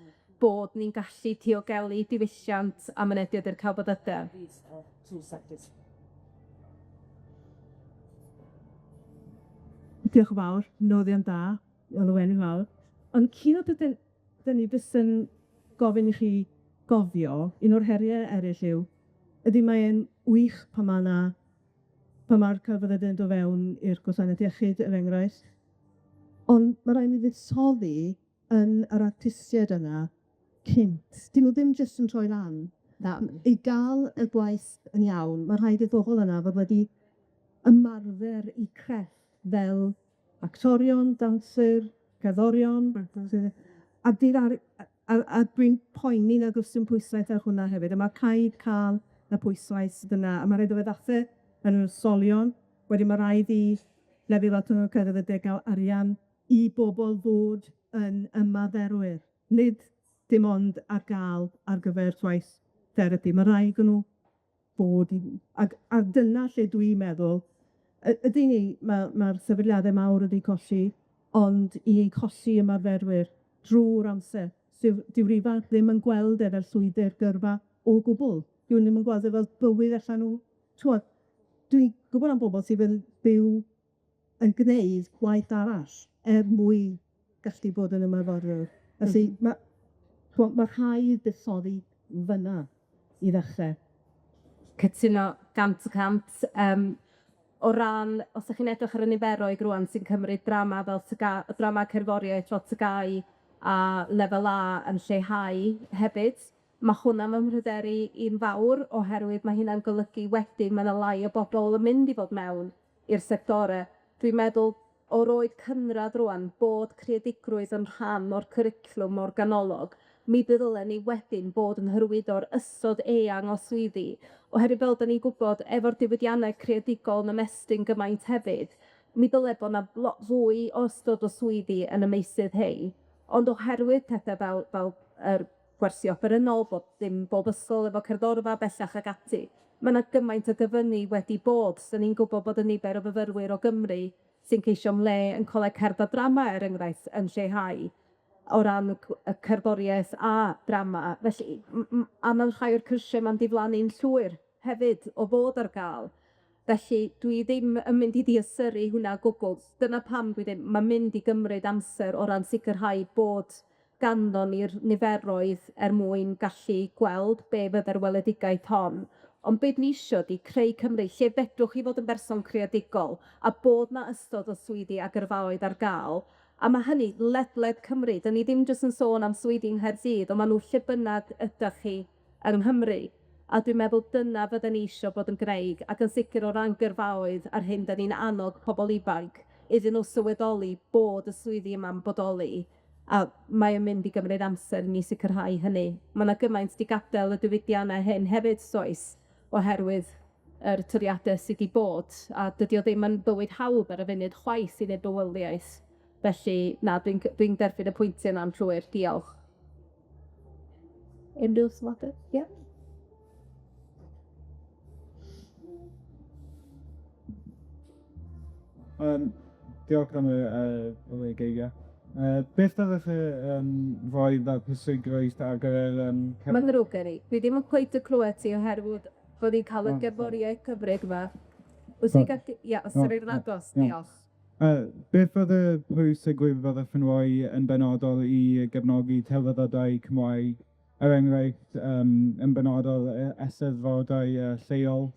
bod ni'n gallu diogelu diwylliant a mynediad i'r celfyddydau. Diolch yn fawr, noddion da, olwyn yn fawr. Ond cyn o dydyn ni bys yn gofyn i chi gofio, un o'r heriau eraill yw, ydy mae'n wych pan mae'r celfyddydau'n dod fewn i'r gwasanaeth iechyd, er enghraifft. Ond mae rhaid ni fuddsoddi yn yr artistiaid yna cynt. Dyn nhw ddim jyst yn troi lan. I gael y gwaith yn iawn, mae rhaid i'r bobl yna fod wedi ymarfer i crefft fel actorion, danser, cerddorion. A dwi'n poeni na gwrs dim pwyslais ar hwnna hefyd. A mae cael cael y pwyslais yna. A mae rhaid o feddachau yn yr ysgolion. Wedyn mae rhaid i lefydd atyn nhw cyrraedd y degawd arian i bobl fod yn ymaferwyr. Nid dim ond ar gael ar gyfer twaith therapi. Mae rhaid nhw bod i... A dyna lle dwi'n meddwl, ydy ni, mae'r sefydliadau mawr wedi colli, ond i colli ymarferwyr drwy'r amser. Dyw rifan ddim yn gweld e fel llwybr gyrfa o gwbl. Dyw ddim yn gweld e fel bywyd allan nhw. Twod, dwi'n gwybod am bobl sydd yn byw yn gwneud gwaith arall mwyn gallu bod yn ymarferwyr. Felly, mae rhaid buddsoddi fyna i ddechrau. Cytuno 100%. O ran, os ydych chi'n edrych ar y niferoedd rŵan sy'n cymryd drama fel drama cerddoriaeth fel tygau a lefel A yn lleihau hefyd, mae hwnna mewn mhryderu un fawr oherwydd mae hynna'n golygu wedyn mae 'na lai o bobl yn mynd i fod mewn i'r sectorau. Dwi'n meddwl o'r oed cynradd rŵan bod creadigrwydd yn rhan o'r cwricwlwm o'r ganolog, mi ddylen ni wedyn bod yn hyrwyddo'r ysod eang o swyddi. Oherwydd fel 'dan ni'n gwybod, efo'r diwydiannau creadigol yn ymestyn gymaint hefyd, mi dyle bod 'na lot fwy o ystod o swyddi yn y meysydd hyn. Ond oherwydd pethau fel gwersi operynol, bod dim bob ysgol efo cerddorfa bellach ag ati, mae 'na gymaint o gyfyngu wedi bod. So ni'n gwybod bod y nifer o fyfyrwyr o Gymru sy'n ceisio le yn coleg cerdd a drama, er enghraifft, yn lleihau o ran y cerddoriaeth a drama. Felly, a mewn rhai o'r cyrsiau ma'n diflannu'n llwyr hefyd o fod ar gael. Felly, dwi ddim yn mynd i ddiystyru hwnna o gwbl. Dyna pam dwi ddim, mae'n mynd i gymryd amser o ran sicrhau bod ganddo ni'r niferoedd mwyn gallu gweld be fydde'r weledigaeth hon. Ond beth ni isio di creu Cymru lle fedrwch chi fod yn berson creadigol a bod na ystod o swyddi a gyrfaoedd ar gael. A mae hynny ledled Cymru. Da ni ddim jyst yn sôn am swyddi yng Nghaerdydd, ond maen nhw lle bynnag ydych chi yng Nghymru. A dwi'n meddwl dyna fydden ni isio bod yn Gymreig, ac yn sicr o ran gyrfaoedd ar hyn da ni'n annog pobol ifanc iddyn nhw sylweddoli bod y swyddi yma'n bodoli. A mae yn mynd i gymryd amser i ni sicrhau hynny. Mae yna gymaint di gadael y diwydiannau hyn hefyd soes, oherwydd yr toriadau sydd wedi bod. A dydy o ddim yn bywyd hawdd ar y funud chwaith i wneud bywoliaeth. Felly, na, dwi'n derbyn y pwyntiau yna'n llwyr. Diolch. Unrhyw sylwadau? Ie? Diolch am y geiriau. Beth ydych chi rhoi fel pwysigrwydd ar gyfer Mae'n ddrwg gen i. Dwi ddim yn cweit y clywed ti oherwydd bod ni'n cael y O, gerddoriaeth cyfrig yma. Wyt ti'n gallu... Ia, os ydych chi'n agos, iawn. diolch. Beth oedd y pwysigrwydd fyddwch yn rhoi yn benodol i gefnogi celfyddydau Cymraeg, er enghraifft yn benodol eisteddfodau lleol?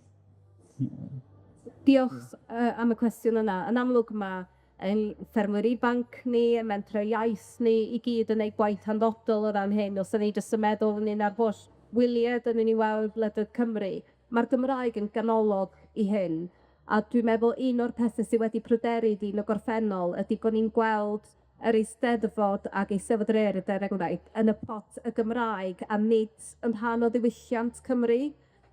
Diolch am y cwestiwn yna. Yn amlwg mae ein ffermwyr ifanc ni, y mentre iaith ni, i gyd yn gwneud gwaith hanfodol o ran hyn. Os yna ni jyst yn meddwl yn un ar holl wyliau dyn ni'n weld Ledled Cymru, mae'r Gymraeg yn ganolog i hyn. A dwi'n meddwl un o'r pethau sydd wedi pryderu di yn y gorffennol ydy bod ni'n gweld yr Eisteddfod ac Eisteddfod er enghraifft yn y pot y Gymraeg a nid yn rhan o ddiwylliant Cymru.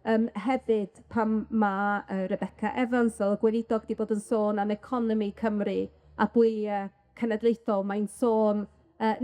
Hefyd, pam mae Rebecca Evans, o gweinidog, wedi bod yn sôn am economi Cymru a bwyliau cenedlaethol, mae'n sôn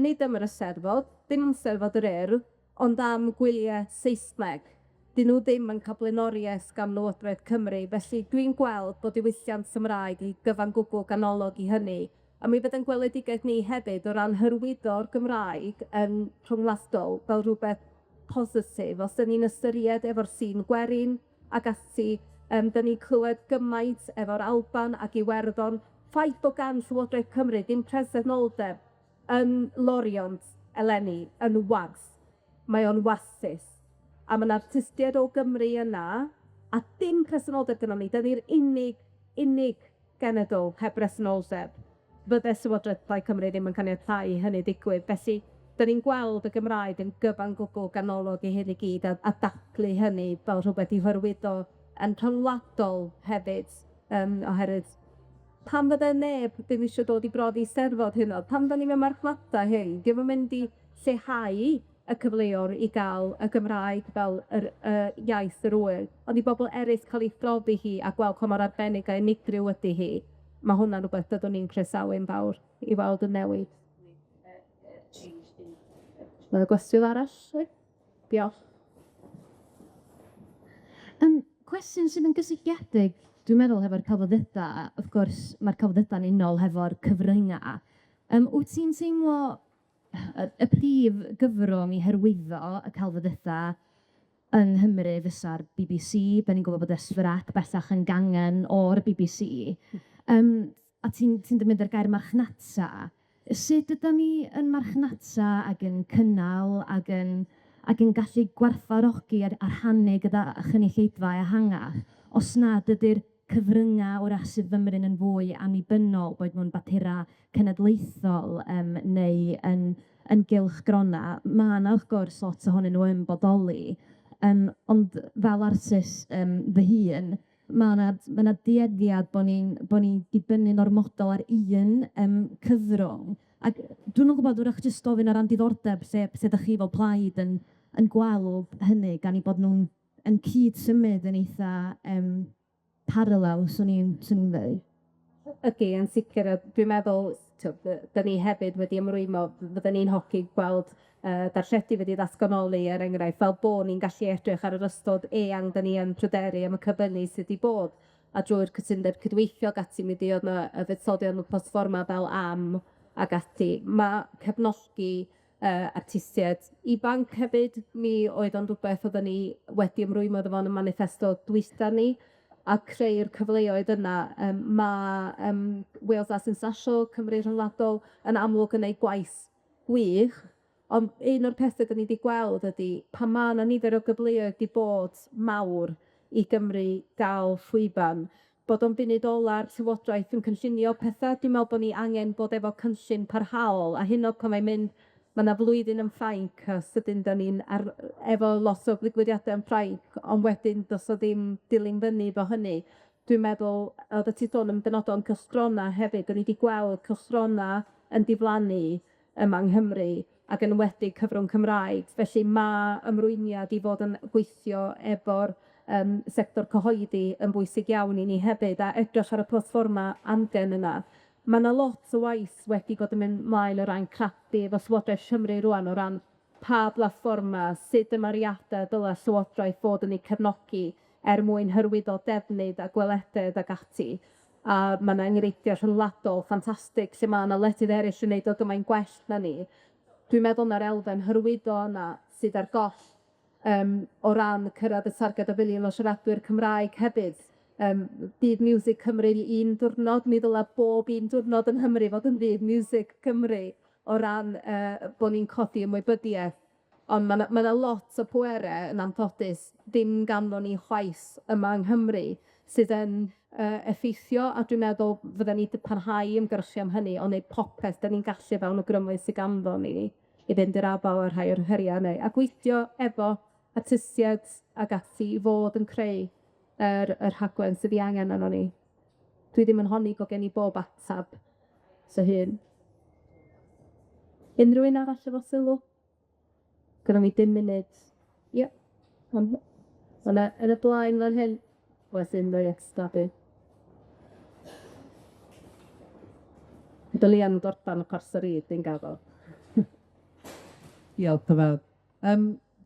nid am yr Eisteddfod, ddim am Eisteddfod yr Urdd, ond am gwyliau Saesneg. Dyn nhw ddim yn cael blaenoriaeth gan Lywodraeth Cymru, felly dwi'n gweld bod diwylliant Cymraeg i gyfan gwbl ganolog i hynny. A mi fydd yn gweledigaeth ni hefyd o ran hyrwyddo'r Gymraeg yn rhwngwladol fel rhywbeth positif. Os dyn ni'n ystyried efo'r sîn gwerin ac ati, dyn ni'n clywed gymaint efo'r Alban ac Iwerddon, ffaith bod gan Llywodraeth Cymru dim presenoldeb yn loriont eleni, yn was. Mae o'n wastus. A mae'n artistiaid o Gymru yna, a dim presenoldeb gyda ni. Dyn ni'r unig genedl heb presenoldeb. Bydde Llywodraeth Plaid Cymru ddim yn caniatáu hynny digwydd. Felly, dyn ni'n gweld y Gymraeg yn gyfan gwbl ganolog i hyn i gyd a daclu hynny fel rhywbeth i hyrwyddo yn rhyngwladol hefyd. Oherwydd, pam fydde neb ddim eisiau dod i brofi Eisteddfod hynod? Pam fydde ni'n marchnata hyn? Ddim yn mynd i lleihau y cyfleoedd i gael y Gymraeg fel yr iaith yr wyl. Ond i bobl eraill cael ei throfi hi a gweld pa mor arbennig a unigryw ydy hi. Mae hwnna'n rhywbeth byddwn ni'n croesawu'n fawr i weld yn newid. Mae y gwestiwn arall? Diolch. Cwestiwn sydd yn gysylltiedig, dwi'n meddwl, hefo'r celfyddydau, wrth gwrs, mae'r celfyddydau'n unol hefo'r cyfryngau. Wyt ti'n teimlo y prif gyfrwng i hyrwyddo y celfyddydau yng Nghymru fysa'r BBC, ben ni'n gwybod bod Ysfrac bellach yn gangen o'r BBC, a ti'n defnyddio'r gair marchnata. Sut ydym ni yn marchnata ac yn cynnal ac yn gallu gwerthfawrogi a rhannu gyda chynulleidfa ehangach, os nad ydy'r cyfryngau o'r sydd fymryn yn fwy annibynnol, boed nhw'n batera cenedlaethol neu yn gylchgrona. Mae yna, wrth gwrs, lot ohonyn nhw yn bodoli, ond fel artist fy hun, mae yna dueddiad bod ni'n dibynnu'n ormodol ar un cyfrwng. Ac dwi'n gwybod, wrach jyst gofyn o ran diddordeb lle ydych chi fel Plaid yn gweld hynny, gan i bod nhw'n cyd-symud yn eitha parallel, swn i'n dweud. Ydy, yn sicr, dwi'n meddwl, da ni hefyd wedi ymrwymo, fydden ni'n hoci gweld darlledu wedi ddatganoli er enghraifft, fel bod ni'n gallu edrych ar yr ystod eang da ni yn pryderu am y cyfynnu sydd wedi bod. A drwy'r cytundeb cydweithio ac ati, mi di oedd yna y fuddsoddion postfforma fel am ac ati. Mae cefnogi artistiaid ifanc hefyd, mi oedd o'n rhywbeth oedden ni wedi ymrwymo efo yn y manifesto dwytha ni, a creu'r cyfleoedd yna. Mae Wales Arts and Social, Cymru Rhyngwladol, yn amlwg yn ei gwaith gwych. Ond un o'r pethau da ni wedi gweld ydy pa mae yna nifer o gyfleoedd wedi bod mawr i Gymru gael llwyfan, bod o'n funud ola'r Llywodraeth yn cynllunio pethau. Dwi'n meddwl bod ni angen bod efo cynllun parhaol, a hyn o pan mae'n mynd, mae yna flwyddyn yn Ffrainc, a sydyn da ni'n efo lot o ddigwyddiadau yn Ffrainc, ond wedyn dos o ddim dilyn fyny efo hynny. Dwi'n meddwl, oedd y ti sôn yn benodol yn cylchrona hefyd, o'n i wedi gweld cylchrona yn diflannu yma yng Nghymru, ac yn enwedig cyfrwng Cymraeg. Felly mae ymrwyniad i fod yn gweithio efo'r sector cyhoeddi yn bwysig iawn i ni hefyd, a edrych ar y platfforma amgen yna. Mae yna lot o waith wedi bod yn mynd mlaen o ran craffu efo Llywodraeth Cymru rŵan, o ran pa platfforma, sut ymariadau dylai Llywodraeth fod yn ei cefnogi mwyn hyrwyddo defnydd a gwelededd ag ati. a ma' 'na enghreifftie rhyngwladol ffantastig lle ma' 'na wledydd eraill yn neud o gymaint gwell na ni. Dwi'n meddwl ma'r elfen hyrwyddo yna sydd ar goll o ran cyrradd y targed o filiwn o siaradwyr Cymraeg hefyd. Byd Music Cymru un diwrnod, mi ddylai bob un diwrnod yn Nghymru fod yn Byd Music Cymru o ran bo' ni'n codi ymwybyddieth. On' ma' 'na lot o pwere yn anffodus ddim ganddo ni chwaith yma yng Nghymru sydd yn effeithio, a dwi'n meddwl fydden ni 'di parhau ymgyrchu am hynny, o neud popeth 'dan ni'n gallu fewn o grymoedd sy ganddo ni i fynd i'r afal o rhai o'r heria' hynny, a gweithio efo artistied ag ati i fod yn creu yr rhaglen sydd 'i angen arnon ni. Dwi ddim yn honni bo' gen i bob atab sy hyn. Unrhyw un arall efo sylw? Gynno ni 5 munud. Ie. Yn y blaen fan hyn. Oes unrhyw extra bydd. Dyli yn gorffan y cwrs yr un, dwi'n gafel. Diolch yn fawr.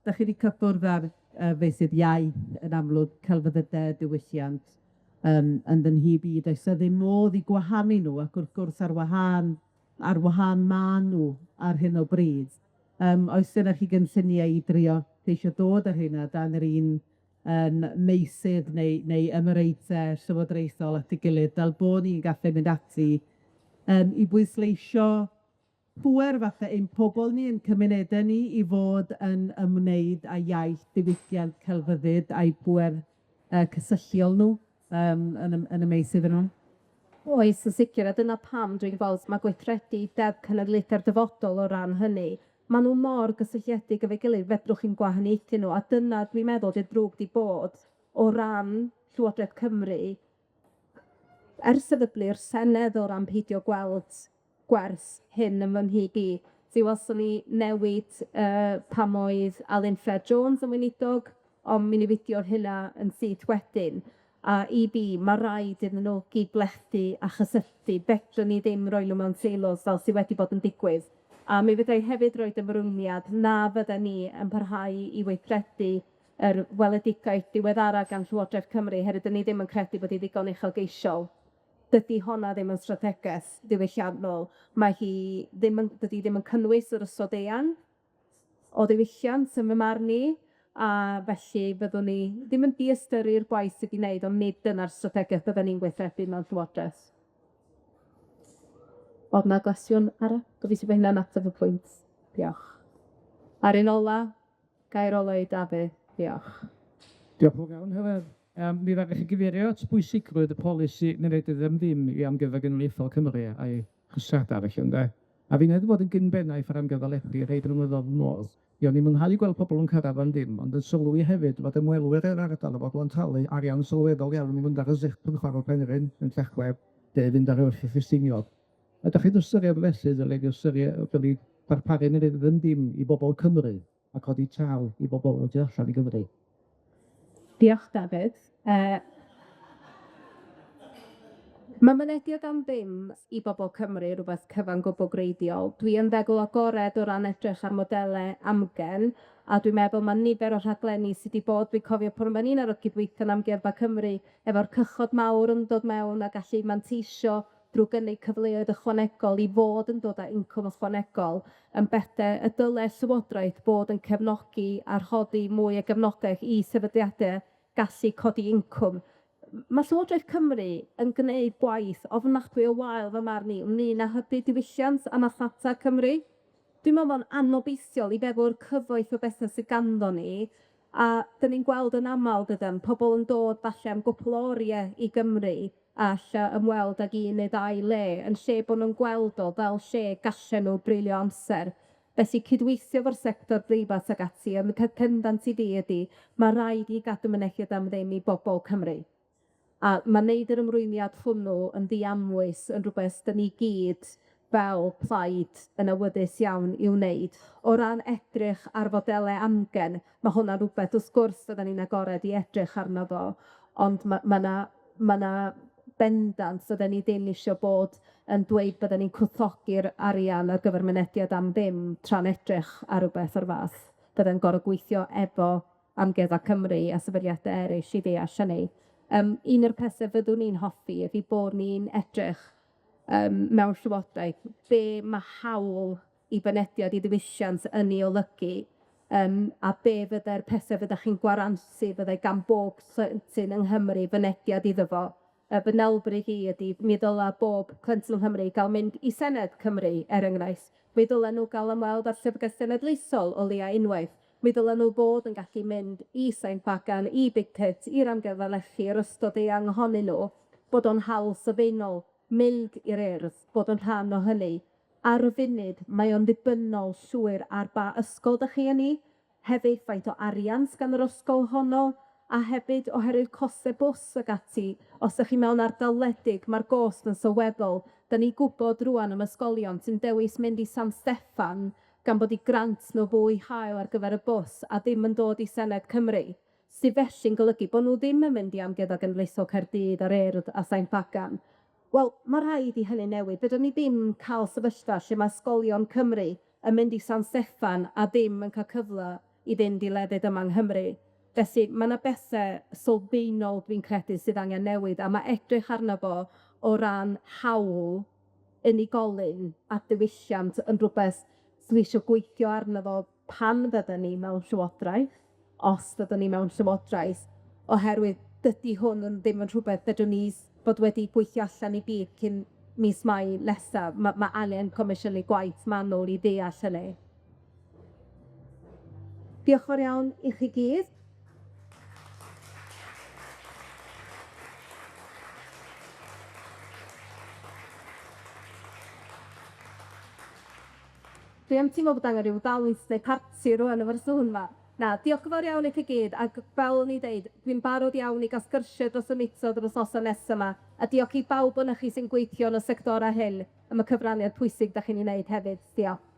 Da chi wedi cyffwrdd ar fe sydd iaith yn amlwg celfyddydau diwylliant yn dynhu byd. Oes e ddim modd i gwahanu nhw, ac wrth gwrs ar wahân ma' nhw ar hyn o bryd. Oes yna chi gynlluniau i drio ceisio dod ar hynna dan yr un meysydd neu ymreithau llywodraethol at ei gilydd, fel bod ni'n gallu mynd ati i bwysleisio pŵer fatha ein pobol ni, ein cymunedau ni, i fod yn ymwneud â iaith diwydiant celfyddyd a'i pŵer cysylltiol nhw yn y meysydd yno. Oes, yn sicr, a dyna pam dwi'n gweld mae gweithredu deddf cenedlaethau'r dyfodol o ran hynny. Maen nhw mor gysylltiedig efo'i gilydd, fedrwch chi'n gwahaniaethu nhw, a dyna dwi'n meddwl di'r drwg di bod o ran Llywodraeth Cymru ers sefydlu'r Senedd o ran peidio gweld gwers hyn yn fy nhib i. Fi welson ni newid pam oedd unfed Jones yn weinidog, ond mi ni fidio'r hynna yn syth wedyn. A i fi, mae rhaid iddyn nhw gydblethu a chysylltu. Fedrwn ni ddim roi nhw mewn silos fel sydd wedi bod yn digwydd. A mi fyddai hefyd roed ymrwmiad na fydden ni yn parhau i weithredu yr weledigaeth diweddara gan Llywodraeth Cymru, herwydd ni ddim yn credu bod hi ddigon uchelgeisiol. Dydy honna ddim yn strategaeth diwylliannol. Dydy ddim yn cynnwys yr ysod-eang o ddiwylliant yn fy marn i, a felly byddwn ni ddim yn diastyru'r gwaith sydd wedi'i wneud, ond nid dyna'r strategaeth bydden ni'n gweithredu mewn Llywodraeth. Oedd yna gwestiwn arall? Gobeithio bod hynna'n ateb y pwynt. Diolch. Ar un ola, gair ola i Dafydd. Diolch. Diolch yn fawr, Heledd. Mi ddech chi gyfeirio at bwysigrwydd y polisi neu wneud ddim i amgyfer genedlaethol Cymru a'i chysiadau felly, ynde. A fi'n meddwl bod yn gynbennaeth ar amgyfaledu rhaid yn ymwneud yn modd. Ni'n mwynhau gweld pobl yn cyrraedd fan ddim, ond yn sylwi hefyd fod ymwelwyr yr ardal o bobl yn talu arian sylweddol iawn i fynd ar y zicht yn chwarae Penrhyn yn Llechwedd, de fynd ar y wrth Ffestiniog. A ydych chi'n ystyried felly, dylai ystyried fel i darparu neu ddim dim i bobl Cymru a codi tal i bobl o tu allan i Gymru. Diolch, Dafydd. Mae mynediad am ddim i bobl Cymru rhywbeth cyfan gwbl greiddiol. Dwi yn feddwl agored o ran edrych ar modelau amgen, a dwi'n meddwl mae nifer o rhaglenni sydd wedi bod, dwi'n cofio pan o'n i'n ar y cydweithio yn Amgueddfa Cymru, efo'r cychod mawr yn dod mewn a gallu manteisio drwy gynnig cyfleoedd ychwanegol i fod yn dod â incwm ychwanegol yn bethau y dylai Llywodraeth bod yn cefnogi a rhoddi mwy o gefnogaeth i sefydliadau gallu codi incwm. Mae Llywodraeth Cymru yn gwneud gwaith ofnadwy o wael fy marn i ynglyn â hybu diwylliant a marchnata Cymru. Dwi'n meddwl yn anobeithiol i feddwl cyfoeth o bethau sydd ganddo ni, a dyn ni'n gweld yn aml dydyn, pobl yn dod falle am gwpl o oriau i Gymru a alla ymweld ag un neu ddau le, yn lle bod nhw'n gweld o fel lle gallen nhw brylio amser. Felly cydweithio fo'r sector breifat ag ati, yn y pendant i fi ydi, mae rhaid i gadw mynediad am ddim i bobl Cymru. A mae wneud yr ymrwymiad hwnnw yn ddiamwys yn rhywbeth dyn ni gyd fel plaid yn awyddus iawn i'w wneud. O ran edrych ar fodelau amgen, mae hwnna rhywbeth wrth gwrs fydden ni'n agored i edrych arno fo, ond mae 'na bendant fydden ni ddim eisiau bod yn dweud bydden ni'n cwthogi'r arian ar gyfer mynediad am ddim tra'n edrych ar rhywbeth o'r fath. Bydden gor'o' gweithio efo Amgueddfa Cymru a sefydliadau eraill i ddeall hynny. Un o'r pethe fyddwn ni'n hoffi ydi bod ni'n edrych mewn llywodraeth, be mae hawl i fynediad i ddiwylliant yn ei olygu, a be fydde'r pethe fyddech chi'n gwarantu fyddai gan bob plentyn yng Nghymru fynediad iddo fo. Fy nelbrig i ydi, mi ddyla bob plentyn yng Nghymru gael mynd i Senedd Cymru, er enghraifft. Mi ddyla nhw gael ymweld â'r Llyfrgell Genedlaethol o leia unwaith. Mi ddyla nhw bod yn gallu mynd i Saint Bagan, i Big Pit, i'r amgyfalechu, yr ystod eang ohonyn nhw, bod o'n hawl sylfaenol mynd i'r urdd, bod o'n rhan o hynny. Ar y funud, mae o'n ddibynnol llwyr ar ba ysgol dych chi yn ni, hefyd faint o arian gan yr ysgol honno, a hefyd oherwydd costau bws ag ati, os ydych chi mewn ardal wledig, mae'r gost yn sylweddol. Da ni gwybod rŵan am ysgolion sy'n dewis mynd i San Steffan gan bod i grant nhw fwy hael ar gyfer y bws a ddim yn dod i Senedd Cymru. Sydd felly'n golygu bod nhw ddim yn mynd i amgueddfa genedlaethol Caerdydd a'r Urdd a Saint Bagan. Wel, mae rhaid i hynny newid. Bydden ni ddim cael sefyllfa lle mae ysgolion Cymru yn mynd i San Steffan a ddim yn cael cyfle i fynd i lefydd yma yng Nghymru. Felly, mae yna bethau sylfaenol dwi'n credu sydd angen newid, a mae edrych arno fo o ran hawl unigolyn a diwylliant yn rhywbeth sydd eisiau gweithio arno fo pan fydden ni mewn llywodraeth, os fydden ni mewn llywodraeth, oherwydd dydy hwn yn ddim yn rhywbeth fedrwn ni bod wedi gweithio allan i byd cyn mis Mai nesaf. Mae angen comisiynu gwaith manwl i ddeall hynny. Diolch yn fawr iawn i chi gyd. Dwi am teimlo bod angen rhyw ddawns neu parti rwan efo'r sŵn yma. Na, diolch yn fawr iawn i chi gyd, ac fel o'n i dweud, dwi'n barod iawn i gael sgyrsiau dros y misoedd yr wythnosau nesaf yma, a diolch i bawb o'n chi sy'n gweithio yn y sectorau hyn, am y cyfraniad pwysig da chi'n ei wneud hefyd. Diolch.